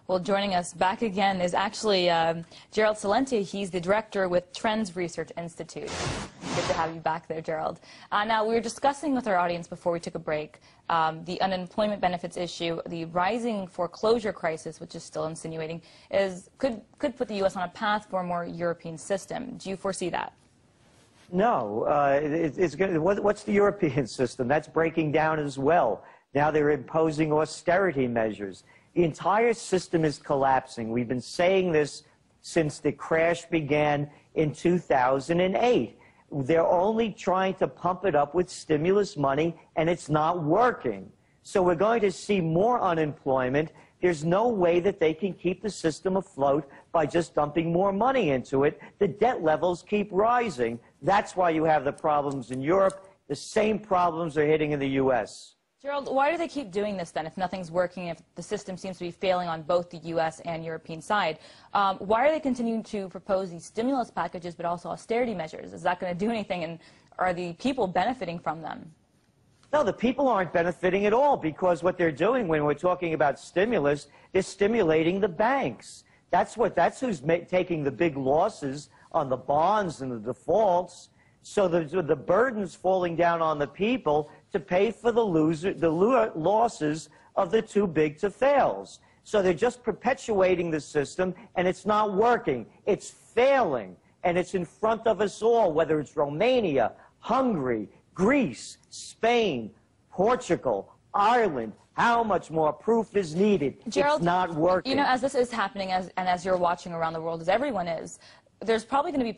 Well, joining us back again is actually Gerald Celente. He's the director with Trends Research Institute. Good to have you back there, Gerald. Now, we were discussing with our audience before we took a break the unemployment benefits issue, the rising foreclosure crisis, which is still insinuating, could put the U.S. on a path for a more European system. Do you foresee that? No. What's the European system? That's breaking down as well. Now they're imposing austerity measures. The entire system is collapsing. We've been saying this since the crash began in 2008. They're only trying to pump it up with stimulus money, and it's not working. So we're going to see more unemployment. There's no way that they can keep the system afloat by just dumping more money into it. The debt levels keep rising. That's why you have the problems in Europe. The same problems are hitting in the U.S. Gerald, why do they keep doing this then if nothing's working, if the system seems to be failing on both the U.S. and European side? Why are they continuing to propose these stimulus packages but also austerity measures? Is that going to do anything, and are the people benefiting from them? No, the people aren't benefiting at all, because what they're doing when we're talking about stimulus is stimulating the banks. That's who's taking the big losses on the bonds and the defaults. So the burden's falling down on the people to pay for the losses of the too big to fails. So they're just perpetuating the system, and it's not working. It's failing, and it's in front of us all, whether it's Romania, Hungary, Greece, Spain, Portugal, Ireland. How much more proof is needed? Gerald, it's not working. You know, as this is happening, and as you're watching around the world, as everyone is, there's probably going to be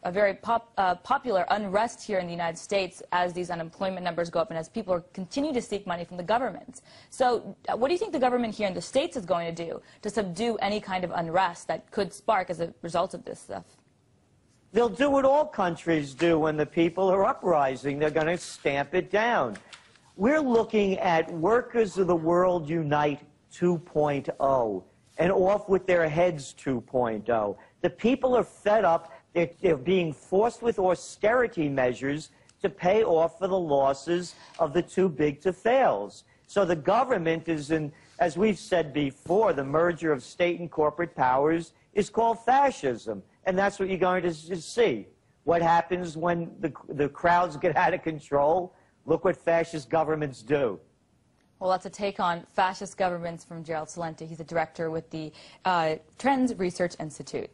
a very popular unrest here in the United States as these unemployment numbers go up and as people continue to seek money from the government. So what do you think the government here in the States is going to do to subdue any kind of unrest that could spark as a result of this stuff? They'll do what all countries do when the people are uprising. They're going to stamp it down. We're looking at Workers of the World Unite 2.0 and Off with Their Heads 2.0. The people are fed up. They're being forced with austerity measures to pay off for the losses of the too big to fails. So the government is in, as we've said before, the merger of state and corporate powers is called fascism. And that's what you're going to see. What happens when the crowds get out of control? Look what fascist governments do. Well, that's a take on fascist governments from Gerald Celente. He's a director with the Trends Research Institute.